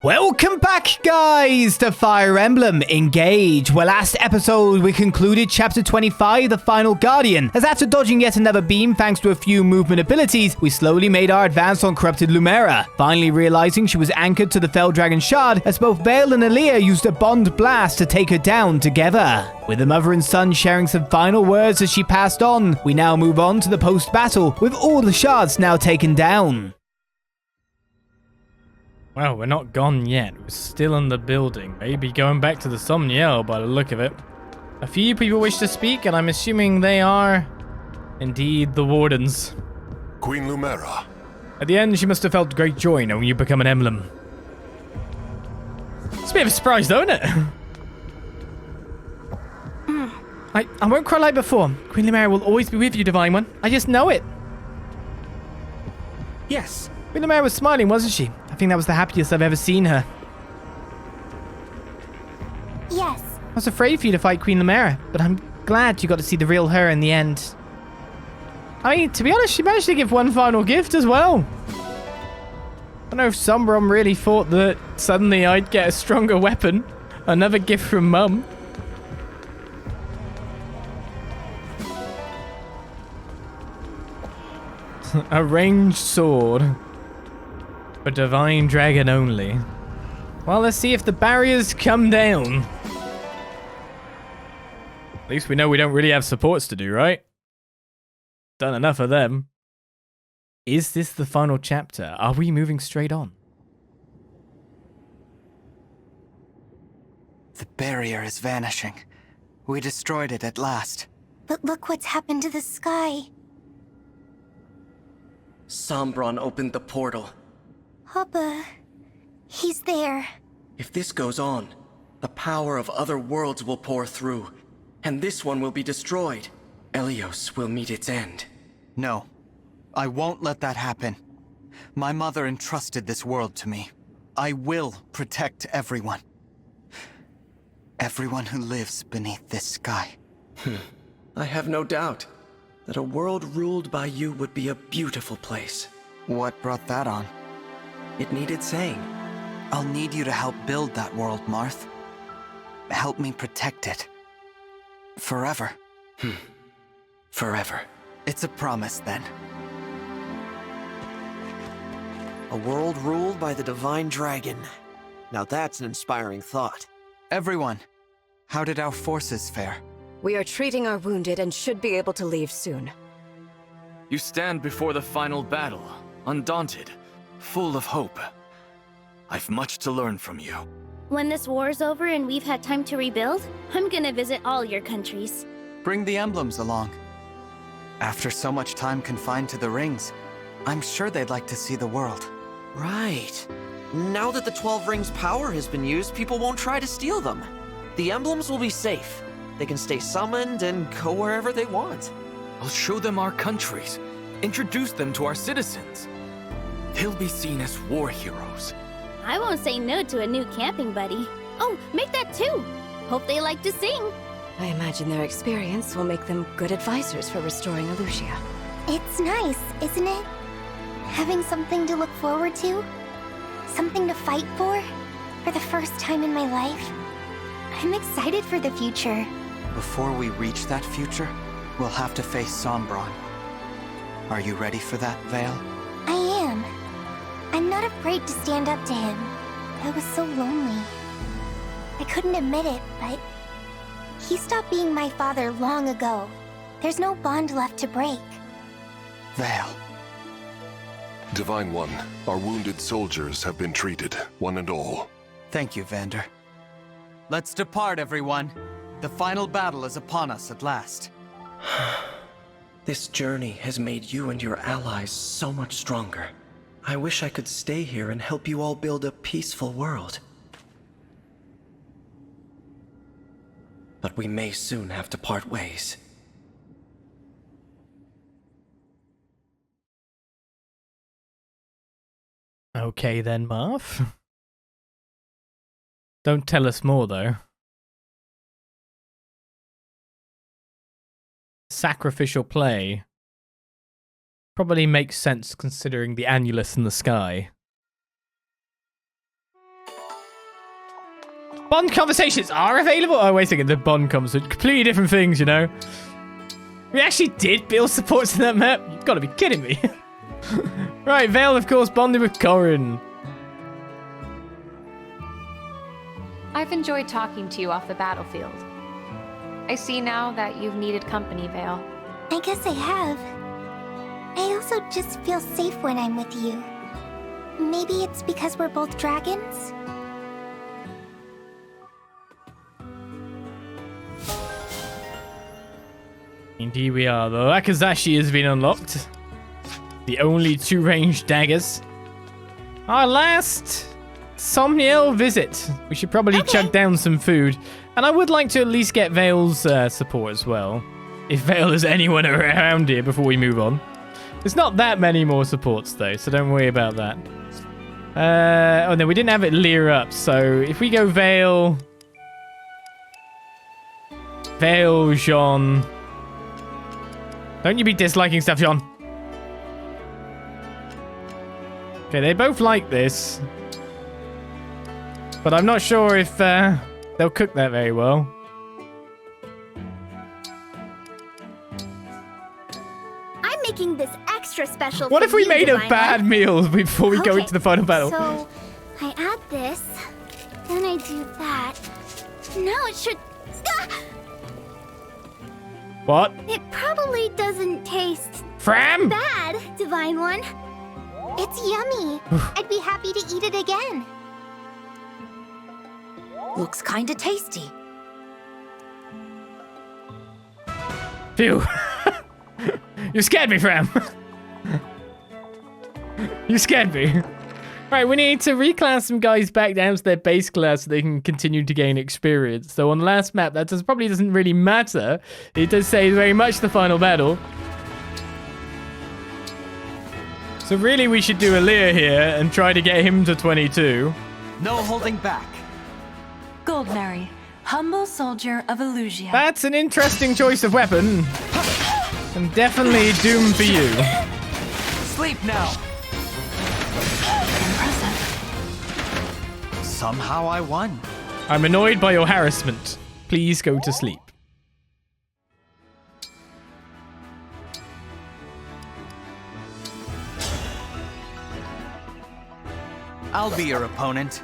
Welcome back, guys, to Fire Emblem Engage, where last episode we concluded Chapter 25, The Final Guardian, as after dodging yet another beam thanks to a few movement abilities, we slowly made our advance on corrupted Lumera, finally realizing she was anchored to the Fell Dragon Shard, as both Vale and Elyos used a bond blast to take her down together. With the mother and son sharing some final words as she passed on, we now move on to the post-battle, with all the shards now taken down. Well, we're not gone yet. We're still in the building. Maybe going back to the Somniel by the look of it. A few people wish to speak, and I'm assuming they are indeed the Wardens. Queen Lumera. At the end, she must have felt great joy knowing you become an emblem. It's a bit of a surprise, though, isn't it? I won't cry like before. Queen Lumera will always be with you, Divine One. I just know it. Yes. Queen Lumera was smiling, wasn't she? I think that was the happiest I've ever seen her. Yes. I was afraid for you to fight Queen Lumera, but I'm glad you got to see the real her in the end. I mean, to be honest, she managed to give one final gift as well. I don't know if Sombron really thought that suddenly I'd get a stronger weapon. Another gift from Mum. A ranged sword. For Divine Dragon only. Well, let's see if the barriers come down. At least we know we don't really have supports to do, right? Done enough of them. Is this the final chapter? Are we moving straight on? The barrier is vanishing. We destroyed it at last. But look what's happened to the sky. Sombron opened the portal. Papa, he's there. If this goes on, the power of other worlds will pour through, and this one will be destroyed. Elyos will meet its end. No, I won't let that happen. My mother entrusted this world to me. I will protect everyone. Everyone who lives beneath this sky. I have no doubt that a world ruled by you would be a beautiful place. What brought that on? It needed saying. I'll need you to help build that world, Marth. Help me protect it. Forever. Forever. It's a promise, then. A world ruled by the Divine Dragon. Now that's an inspiring thought. Everyone, how did our forces fare? We are treating our wounded and should be able to leave soon. You stand before the final battle, undaunted, full of hope. I've much to learn from you. When this war's over and we've had time to rebuild, I'm gonna visit all your countries. Bring the emblems along. After so much time confined to the rings, I'm sure they'd like to see the world. Right. Now that the 12 Rings' power has been used, people won't try to steal them. The emblems will be safe. They can stay summoned and go wherever they want. I'll show them our countries, introduce them to our citizens. They'll be seen as war heroes. I won't say no to a new camping buddy. Oh, make that too. Hope they like to sing. I imagine their experience will make them good advisors for restoring Elucia. It's nice, isn't it? Having something to look forward to. Something to fight for the first time in my life. I'm excited for the future. Before we reach that future, we'll have to face Sombron. Are you ready for that, Vale? I am. I'm not afraid to stand up to him. I was so lonely. I couldn't admit it, but he stopped being my father long ago. There's no bond left to break. Vale. Divine One, our wounded soldiers have been treated, one and all. Thank you, Vander. Let's depart, everyone. The final battle is upon us at last. This journey has made you and your allies so much stronger. I wish I could stay here and help you all build a peaceful world. But we may soon have to part ways. Okay then, Marth. Don't tell us more, though. Sacrificial play probably makes sense considering the annulus in the sky. Bond conversations are available? Oh, wait a second. The Bond conversations. Completely different things, you know? We actually did build supports in that map? You've got to be kidding me. Right, Vale, of course, bonded with Corrin. I've enjoyed talking to you off the battlefield. I see now that you've needed company, Vale. I guess I have. I also just feel safe when I'm with you. Maybe it's because we're both dragons? Indeed we are, though. Akazashi has been unlocked. The only 2 ranged daggers. Our last Somniel visit. We should probably chug down some food. And I would like to at least get Vale's support as well. If Vale is anyone around here before we move on. There's not that many more supports, though, so don't worry about that. Oh, no, we didn't have it Lear up, so if we go Vale... Vale, Jean... Don't you be disliking stuff, Jean. Okay, they both like this. But I'm not sure if they'll cook that very well. I'm making this extra special. What if we made a bad meal before we go into the final battle? So, I add this, then I do that. Now it should... Ah! What? It probably doesn't taste... Fram? bad, Divine One. It's yummy. I'd be happy to eat it again. Looks kinda tasty. Phew. You scared me, Fram. You scared me. Right, we need to reclass some guys back down to their base class so they can continue to gain experience. So on the last map, that probably doesn't really matter. It does say very much the final battle. So really we should do Elyos here and try to get him to 22. No holding back. Goldberry, humble soldier of Illusia. That's an interesting choice of weapon. And definitely doomed for you. Sleep now. Impressive. Somehow I won. I'm annoyed by your harassment. Please go to sleep. I'll be your opponent.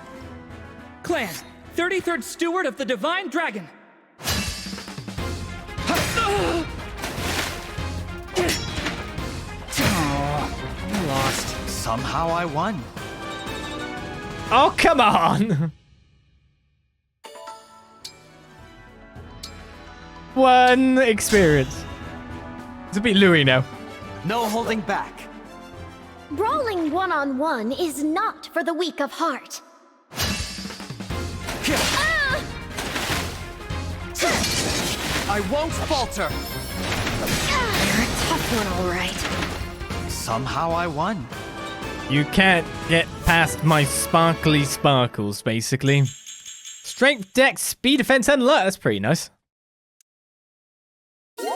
Clan, 33rd Steward of the Divine Dragon. I lost. Somehow I won. Oh, come on! One experience. It's a bit Louis now. No holding back. Brawling one-on-one is not for the weak of heart. I won't falter. You're a tough one, all right. Somehow I won. You can't get past my sparkly sparkles, basically. Strength, dex, speed, defense, and luck. That's pretty nice.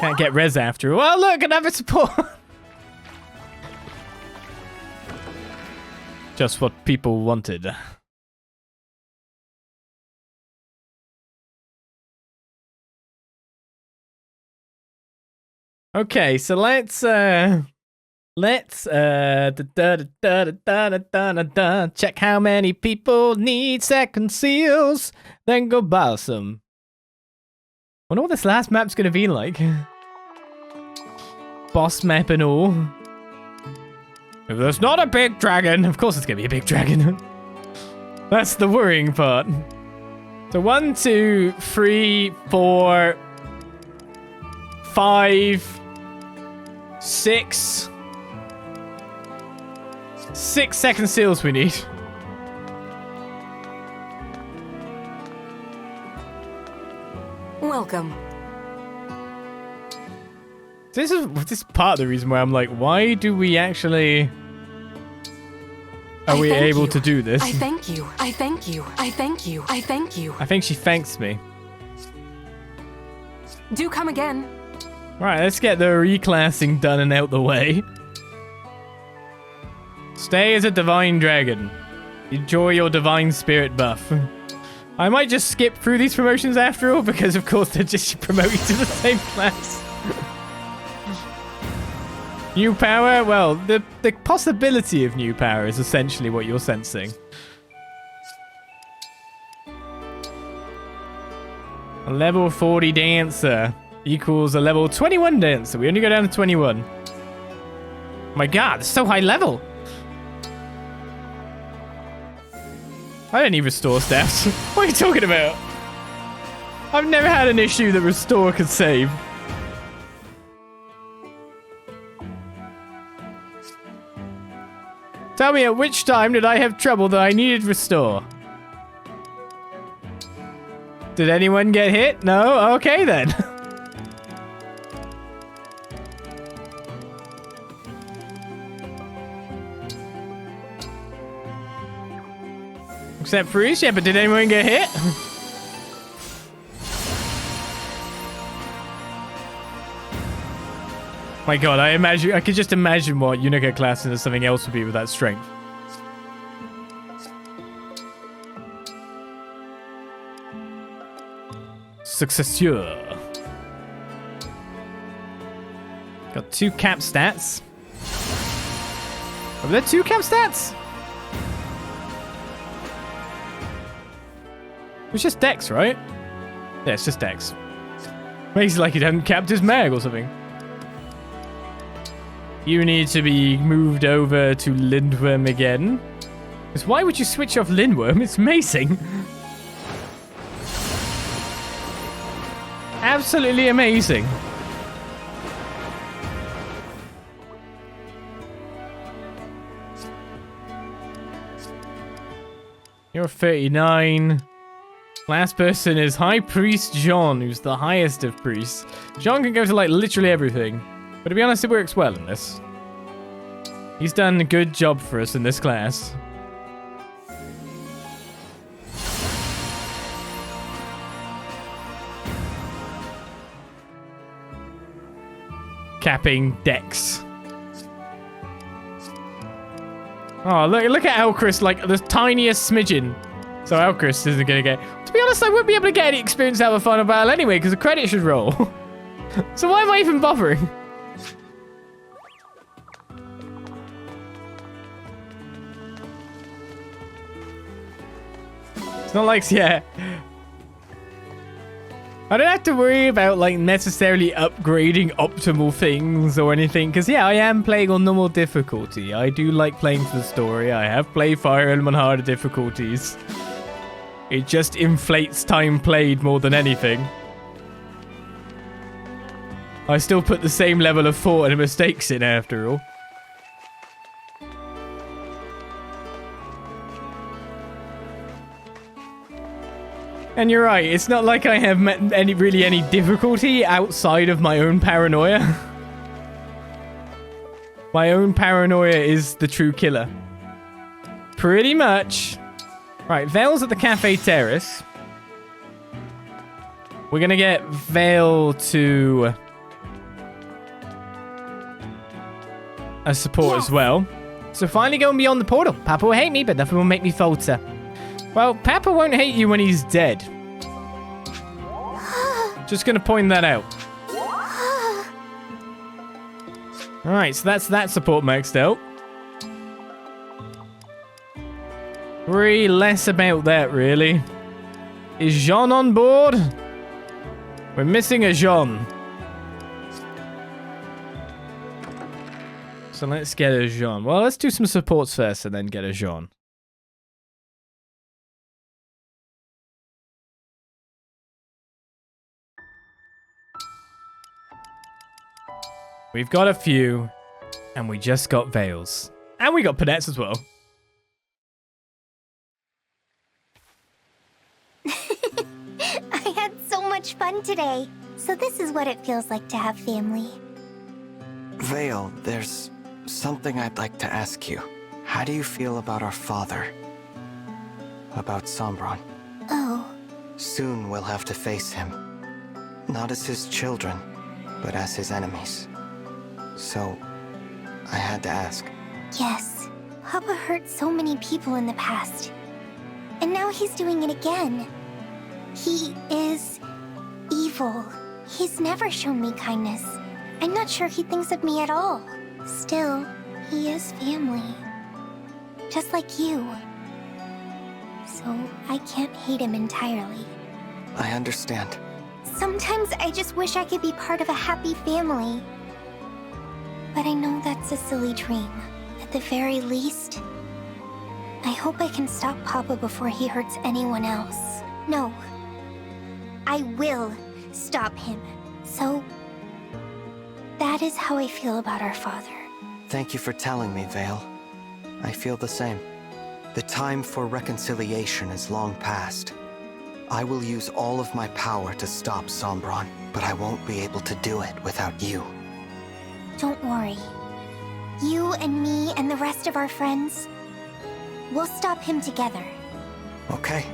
Can't get res after. Well, look, another support. Just what people wanted. Okay, so let's check how many people need second seals, then go buy some. Wonder what this last map's gonna be like. Boss map and all. If there's not a big dragon, of course it's gonna be a big dragon. That's the worrying part. So 1, 2, 3, 4, 5, 6. 6 second seals we need. Welcome. This is part of the reason why I'm like, why do we actually... Are we able to do this? I thank you. I thank you. I thank you. I thank you. I think she thanks me. Do come again. Right, let's get the reclassing done and out the way. Stay as a divine dragon. Enjoy your divine spirit buff. I might just skip through these promotions after all, because of course they're just promoting to the same class. New power? Well, the possibility of new power is essentially what you're sensing. A level 40 dancer equals a level 21 dancer. We only go down to 21. My god, it's so high level. I don't need restore stats. What are you talking about? I've never had an issue that restore could save. Tell me, at which time did I have trouble that I needed restore? Did anyone get hit? No? Okay then. Except for Reese, yeah, but did anyone get hit? My god, I could just imagine what Unica class into something else would be with that strength. Successeur. Got 2 cap stats. Are there 2 cap stats? It's just Dex, right? Yeah, it's just Dex. Makes it like he hadn't capped his mag or something. You need to be moved over to Lindworm again. Because why would you switch off Lindworm? It's amazing. Absolutely amazing. You're 39. Last person is High Priest John, who's the highest of priests. John can go to, like, literally everything. But to be honest, it works well in this. He's done a good job for us in this class. Capping Dex. Oh, look at Elchris, like the tiniest smidgen. So Elchris isn't going to get... To be honest, I wouldn't be able to get any experience out of a final battle anyway, because the credit should roll. So why am I even bothering? It's not like, yeah. I don't have to worry about, like, necessarily upgrading optimal things or anything. Because, yeah, I am playing on normal difficulty. I do like playing for the story. I have played Fire Emblem on harder difficulties. It just inflates time played more than anything. I still put the same level of thought and mistakes in after all. And you're right, it's not like I have met any difficulty outside of my own paranoia. My own paranoia is the true killer. Pretty much. Right, Vale's at the Cafe Terrace. We're gonna get Vale to a support as well. So finally going beyond the portal. Papa will hate me, but nothing will make me falter. Well, Papa won't hate you when he's dead. Just gonna point that out. Alright, so that's that support maxed out. 3 less about that, really. Is Jean on board? We're missing a Jean. So let's get a Jean. Well, let's do some supports first and then get a Jean. We've got a few, and we just got Vales. And we got Panettes as well. I had so much fun today. So this is what it feels like to have family. Vale, there's something I'd like to ask you. How do you feel about our father? About Sombron? Oh. Soon we'll have to face him. Not as his children, but as his enemies. So, I had to ask. Yes. Papa hurt so many people in the past. And now he's doing it again. He is evil. He's never shown me kindness. I'm not sure he thinks of me at all. Still, he is family. Just like you. So I can't hate him entirely. I understand. Sometimes I just wish I could be part of a happy family. But I know that's a silly dream. At the very least, I hope I can stop Papa before he hurts anyone else. No. I will stop him. So, that is how I feel about our father. Thank you for telling me, Vale. I feel the same. The time for reconciliation is long past. I will use all of my power to stop Sombron, but I won't be able to do it without you. Don't worry. You and me and the rest of our friends, we'll stop him together. Okay.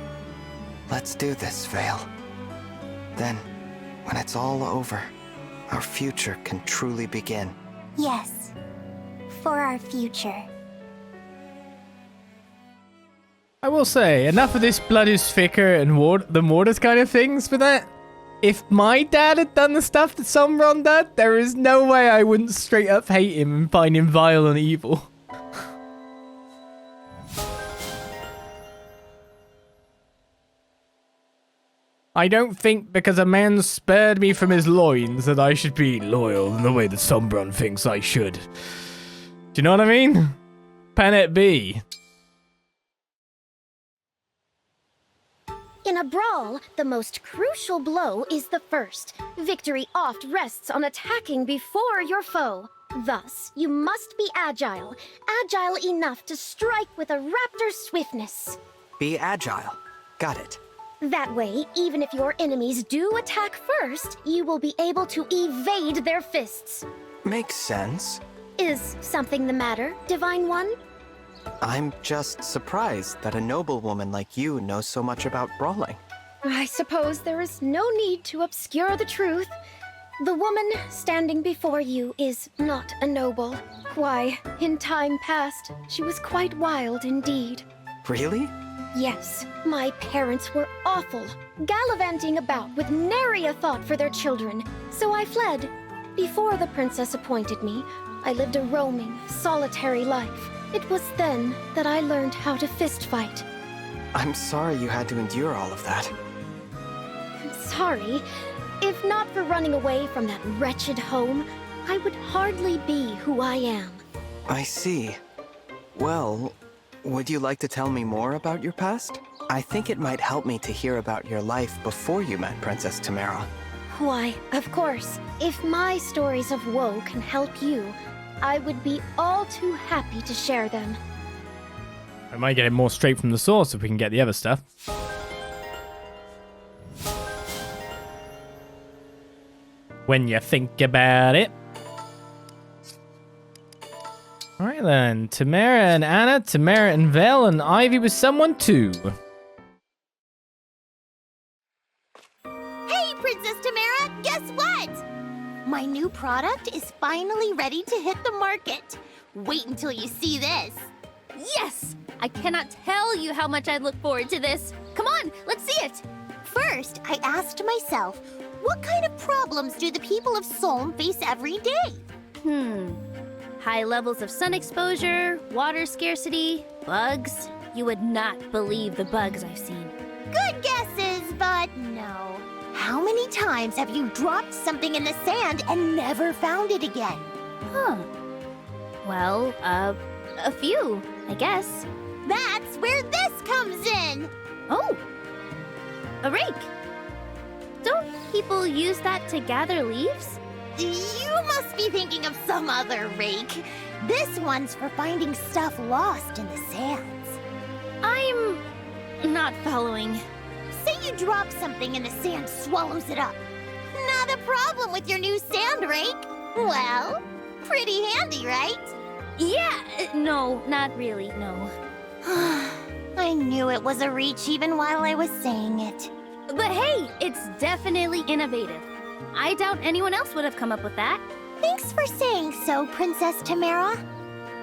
Let's do this, Vale. Then, when it's all over, our future can truly begin. Yes. For our future. I will say, enough of this blood is thicker and the mortars kind of things for that. If my dad had done the stuff that Sombron did, there is no way I wouldn't straight up hate him and find him vile and evil. I don't think because a man spared me from his loins that I should be loyal in the way that Sombron thinks I should. Do you know what I mean? Can it be? In a brawl, the most crucial blow is the first. Victory oft rests on attacking before your foe. Thus, you must be agile. Agile enough to strike with a raptor's swiftness. Be agile. Got it. That way, even if your enemies do attack first, you will be able to evade their fists. Makes sense. Is something the matter, Divine One? I'm just surprised that a noblewoman like you knows so much about brawling. I suppose there is no need to obscure the truth. The woman standing before you is not a noble. Why, in time past, she was quite wild indeed. Really? Yes, my parents were awful, gallivanting about with nary a thought for their children, so I fled. Before the princess appointed me, I lived a roaming, solitary life. It was then that I learned how to fist fight. I'm sorry you had to endure all of that. I'm sorry. If not for running away from that wretched home, I would hardly be who I am. I see. Well, would you like to tell me more about your past? I think it might help me to hear about your life before you met Princess Tamara. Why, of course. If my stories of woe can help you, I would be all too happy to share them. I might get it more straight from the source if we can get the other stuff. When you think about it. Alright then, Tamara and Anna, Tamara and Vel, and Ivy with someone too. Hey, Princess Tamara, guess what? My new product is finally ready to hit the market. Wait until you see this. Yes! I cannot tell you how much I look forward to this. Come on, let's see it! First, I asked myself, what kind of problems do the people of Solm face every day? High levels of sun exposure, water scarcity, bugs. You would not believe the bugs I've seen. Good guesses, but no. How many times have you dropped something in the sand and never found it again? Well, a few, I guess. That's where this comes in! Oh! A rake! Don't people use that to gather leaves? You must be thinking of some other rake. This one's for finding stuff lost in the sands. I'm not following. Say you drop something and the sand swallows it up. Not a problem with your new sand rake. Well, pretty handy, right? Yeah, no, not really, no. I knew it was a reach even while I was saying it. But hey, it's definitely innovative. I doubt anyone else would have come up with that. Thanks for saying so, Princess Tamara.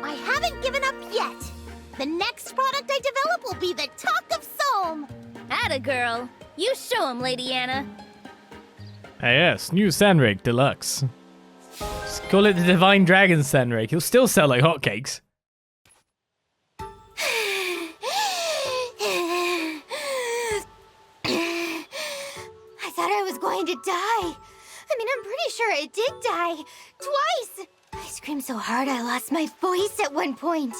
I haven't given up yet. The next product I develop will be the talk of Solm. Atta girl. You show him, Lady Anna. Yes, new Sandrake Deluxe. Just call it the Divine Dragon Sandrake. He'll still sell like hotcakes. I thought I was going to die. I mean, I'm pretty sure I did die. Twice! I screamed so hard I lost my voice at one point.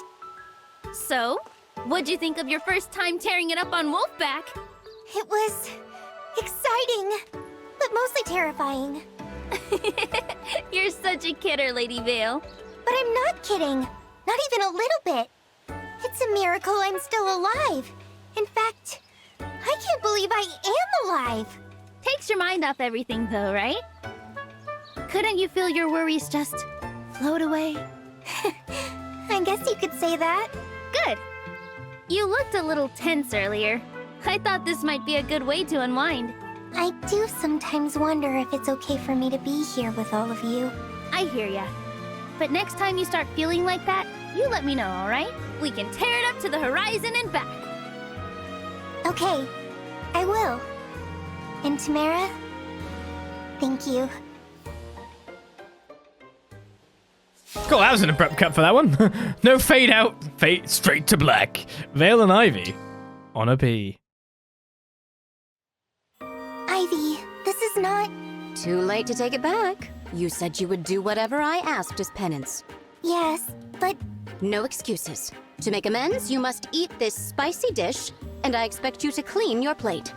So, what'd you think of your first time tearing it up on Wolfback? It was exciting, but mostly terrifying. You're such a kidder, Lady Vale. But I'm not kidding. Not even a little bit. It's a miracle I'm still alive. In fact, I can't believe I am alive. Takes your mind off everything, though, right? Couldn't you feel your worries just float away? I guess you could say that. Good. You looked a little tense earlier. I thought this might be a good way to unwind. I do sometimes wonder if it's okay for me to be here with all of you. I hear ya. But next time you start feeling like that, you let me know, alright? We can tear it up to the horizon and back. Okay, I will. And Tamara, thank you. Cool, that was an abrupt cut for that one. No fade out, fade straight to black. Vale and Ivy on a P. Ivy, this is not... Too late to take it back. You said you would do whatever I asked as penance. Yes, but... No excuses. To make amends, you must eat this spicy dish, and I expect you to clean your plate.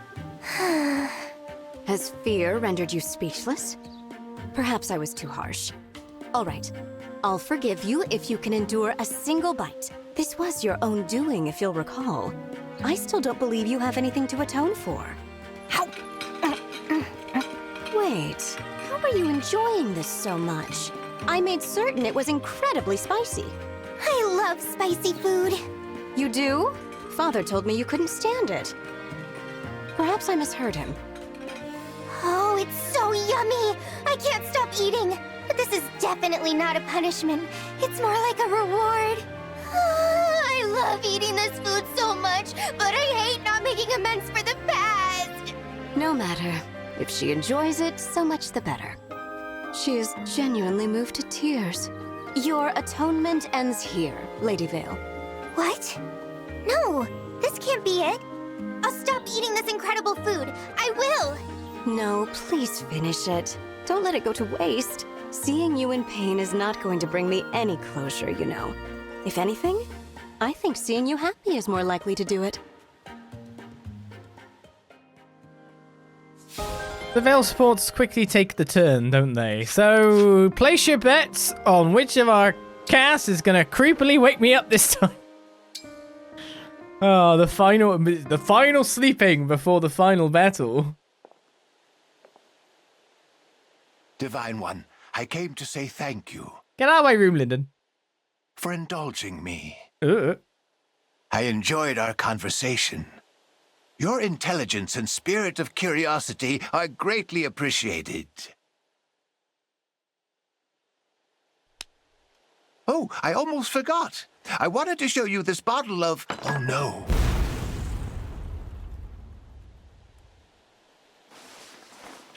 Has fear rendered you speechless? Perhaps I was too harsh. All right. I'll forgive you if you can endure a single bite. This was your own doing, if you'll recall. I still don't believe you have anything to atone for. How? Wait, how are you enjoying this so much? I made certain it was incredibly spicy. I love spicy food. You do? Father told me you couldn't stand it. Perhaps I misheard him. Oh, it's so yummy! I can't stop eating! But this is definitely not a punishment. It's more like a reward. I love eating this food so much, but I hate not making amends for the past. No matter. If she enjoys it, so much the better. She is genuinely moved to tears. Your atonement ends here, Lady Vale. What? No, this can't be it. I'll stop eating this incredible food. I will. No, please finish it. Don't let it go to waste. Seeing you in pain is not going to bring me any closure, you know. If anything, I think seeing you happy is more likely to do it. The Vale supports quickly take the turn, don't they? So, place your bets on which of our cast is going to creepily wake me up this time. Oh, the final sleeping before the final battle. Divine One, I came to say thank you. Get out of my room, Lyndon. For indulging me. I enjoyed our conversation. Your intelligence and spirit of curiosity are greatly appreciated. Oh, I almost forgot. I wanted to show you this bottle of... Oh, no.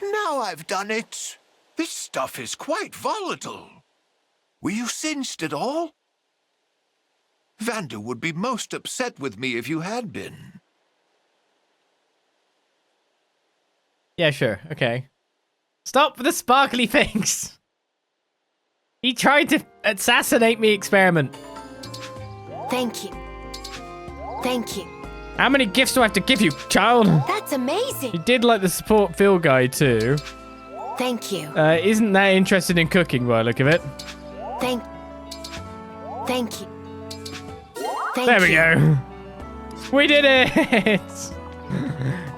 Now I've done it. This stuff is quite volatile. Were you singed at all? Vander would be most upset with me if you had been. Yeah, sure. Okay. Stop with the sparkly things. He tried to assassinate me experiment. Thank you. Thank you. How many gifts do I have to give you, child? That's amazing. You did like the support field guide too. Thank you. Isn't that interested in cooking by the look of it? Thank you. There we go. We did it.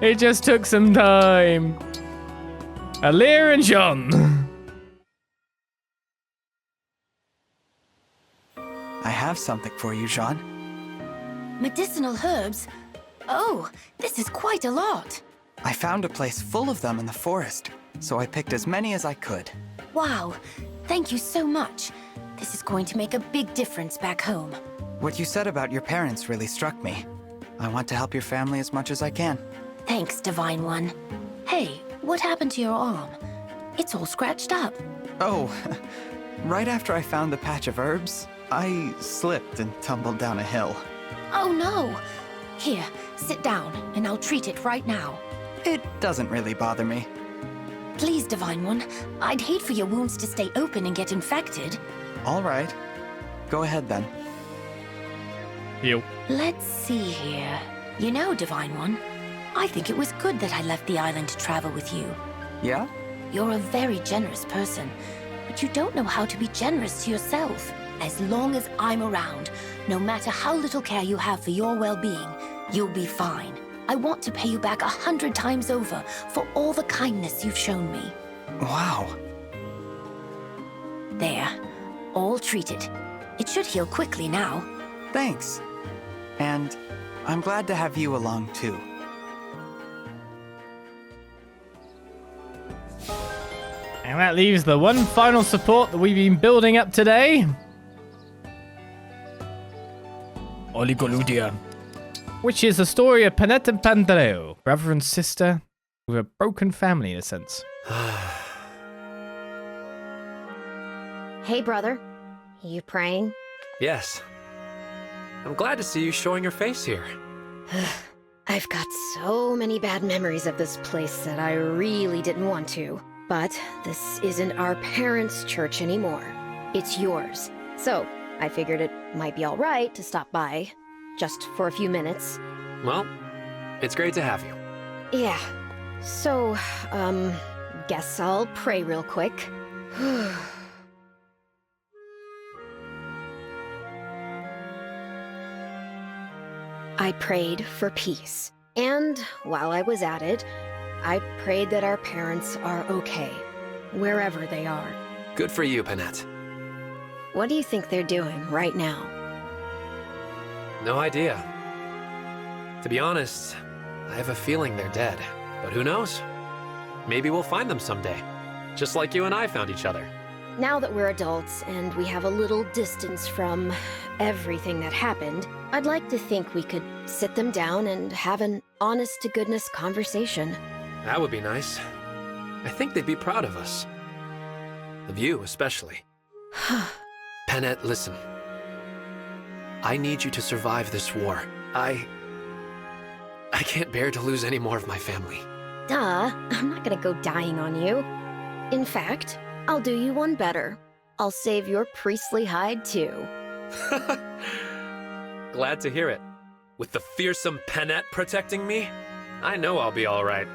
It just took some time. Alir and John. I have something for you, Jean. Medicinal herbs? Oh, this is quite a lot. I found a place full of them in the forest, so I picked as many as I could. Wow, thank you so much. This is going to make a big difference back home. What you said about your parents really struck me. I want to help your family as much as I can. Thanks, Divine One. Hey, what happened to your arm? It's all scratched up. Oh, right after I found the patch of herbs, I slipped and tumbled down a hill. Oh no! Here, sit down, and I'll treat it right now. It doesn't really bother me. Please, Divine One, I'd hate for your wounds to stay open and get infected. All right. Go ahead then. You. Let's see here. You know, Divine One, I think it was good that I left the island to travel with you. Yeah? You're a very generous person, but you don't know how to be generous to yourself. As long as I'm around, no matter how little care you have for your well-being, you'll be fine. I want to pay you back 100 times over for all the kindness you've shown me. Wow. There. All treated. It should heal quickly now. Thanks. And I'm glad to have you along too. And that leaves the one final support that we've been building up today. Oligoludia. Which is the story of Panet and Pandreo, brother and sister with a broken family in a sense. Hey, brother. You praying? Yes. I'm glad to see you showing your face here. I've got so many bad memories of this place that I really didn't want to. But this isn't our parents' church anymore. It's yours. So I figured it might be all right to stop by, just for a few minutes. Well, it's great to have you. Yeah. So, guess I'll pray real quick. I prayed for peace. And while I was at it, I prayed that our parents are okay, wherever they are. Good for you, Panet. What do you think they're doing right now? No idea. To be honest, I have a feeling they're dead. But who knows? Maybe we'll find them someday. Just like you and I found each other. Now that we're adults and we have a little distance from everything that happened, I'd like to think we could sit them down and have an honest-to-goodness conversation. That would be nice. I think they'd be proud of us. Of you, especially. Panet, listen. I need you to survive this war. I can't bear to lose any more of my family. Duh, I'm not gonna go dying on you. In fact, I'll do you one better. I'll save your priestly hide, too. Glad to hear it. With the fearsome Panet protecting me, I know I'll be all right.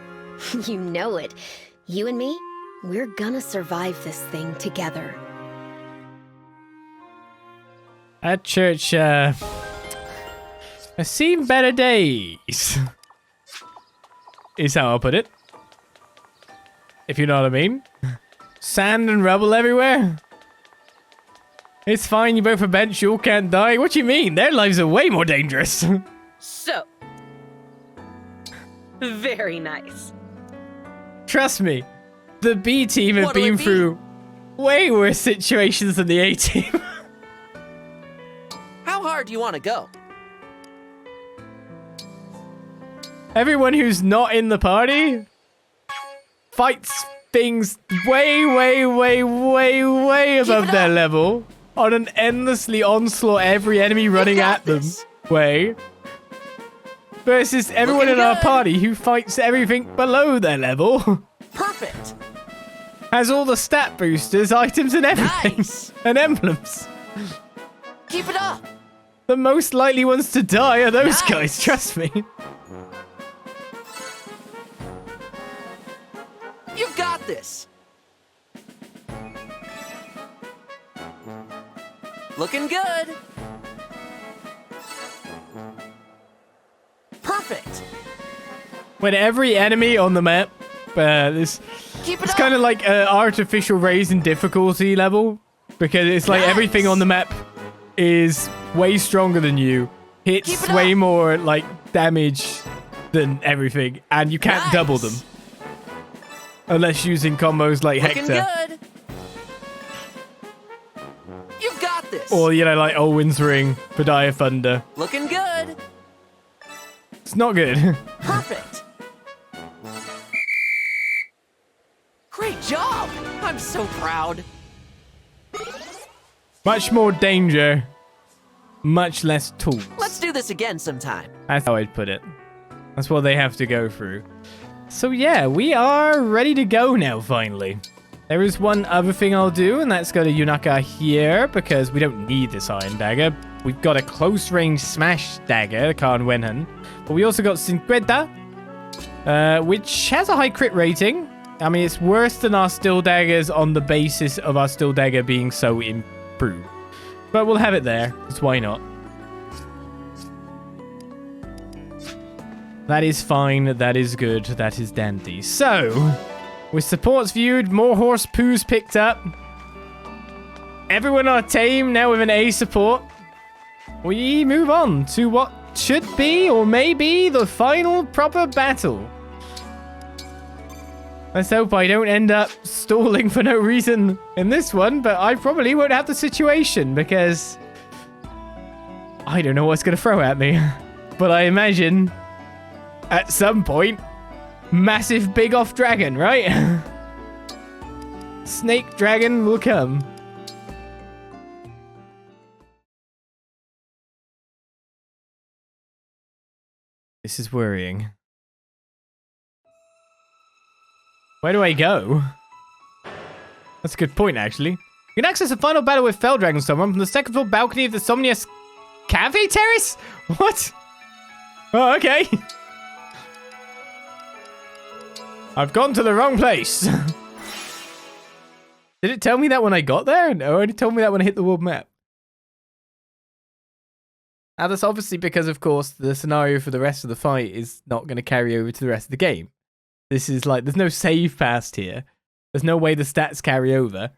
You know it. You and me, we're gonna survive this thing together. At church, I've seen better days. Is how I'll put it. If you know what I mean. Sand and rubble everywhere. It's fine, you both are bench, you all can't die. What do you mean? Their lives are way more dangerous. So. Very nice. Trust me, the B team have been through way worse situations than the A team. How hard do you want to go? Everyone who's not in the party fights things way above their level on an endlessly onslaught every enemy running at them way. Versus everyone in our party who fights everything below their level. Perfect. Has all the stat boosters, items, and everything. Nice. And emblems. Keep it up. The most likely ones to die are those guys, trust me. You got this. Looking good. Perfect. When every enemy on the map, it's kind of like an artificial raise in difficulty level, because it's like everything on the map is way stronger than you, hits way more like damage than everything, and you can't double them unless using combos like Looking Hector. good. You got this. Or, you know, like Olwyn's Ring, Padiah Thunder. Looking good. It's not good. Perfect. job! I'm so proud. Much more danger, much less tools. Let's do this again sometime. That's how I'd put it. That's what they have to go through. So yeah, we are ready to go now, finally. There is one other thing I'll do, and that's go to Yunaka here, because we don't need this iron dagger. We've got a close-range smash dagger, Khan Wenhan. But we also got Cinqueta, which has a high crit rating. I mean, it's worse than our still daggers on the basis of our still dagger being so improved. But we'll have it there, because why not? That is fine, that is good, that is dandy. So, with supports viewed, more horse poos picked up. Everyone on our team now with an A support. We move on to what should be, or may be, the final proper battle. Let's hope I don't end up stalling for no reason in this one, but I probably won't have the situation because I don't know what's going to throw at me. But I imagine at some point, massive big off dragon, right? Snake dragon will come. This is worrying. Where do I go? That's a good point, actually. You can access a final battle with Fell Dragon Someone from the second floor balcony of the Somniel Cafe Terrace? What? Oh, okay. I've gone to the wrong place. Did it tell me that when I got there? No, it only told me that when I hit the world map. Now, that's obviously because, of course, the scenario for the rest of the fight is not going to carry over to the rest of the game. This is like, there's no save past here. There's no way the stats carry over.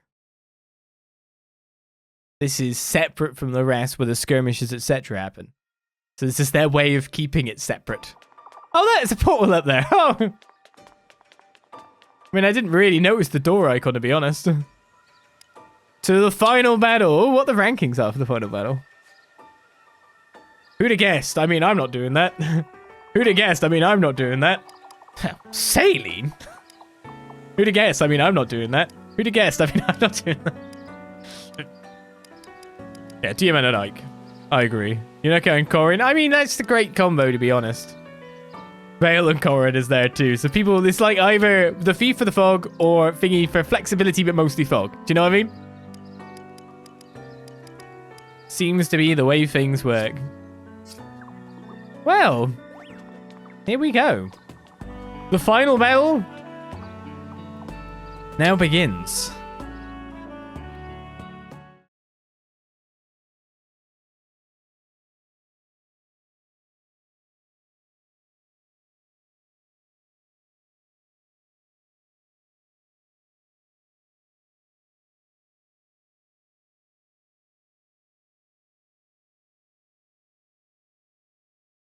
This is separate from the rest where the skirmishes, etc. happen. So this is their way of keeping it separate. Oh, there's a portal up there. Oh. I mean, I didn't really notice the door icon, to be honest. To the final battle. What the rankings are for the final battle. Who'd have guessed? I mean, I'm not doing that. Who'd have guessed? I mean, I'm not doing that. Saline? Who'd have guessed? I mean, I'm not doing that. Who'd have guessed? I mean, I'm not doing that. Yeah, Tiamat and Ike. I agree. Yunaka and Corrin. I mean, that's the great combo, to be honest. Vale and Corrin is there too. So people, it's like either the Thief for the Fog or Thingy for flexibility, but mostly Fog. Do you know what I mean? Seems to be the way things work. Well, here we go. The final battle now begins.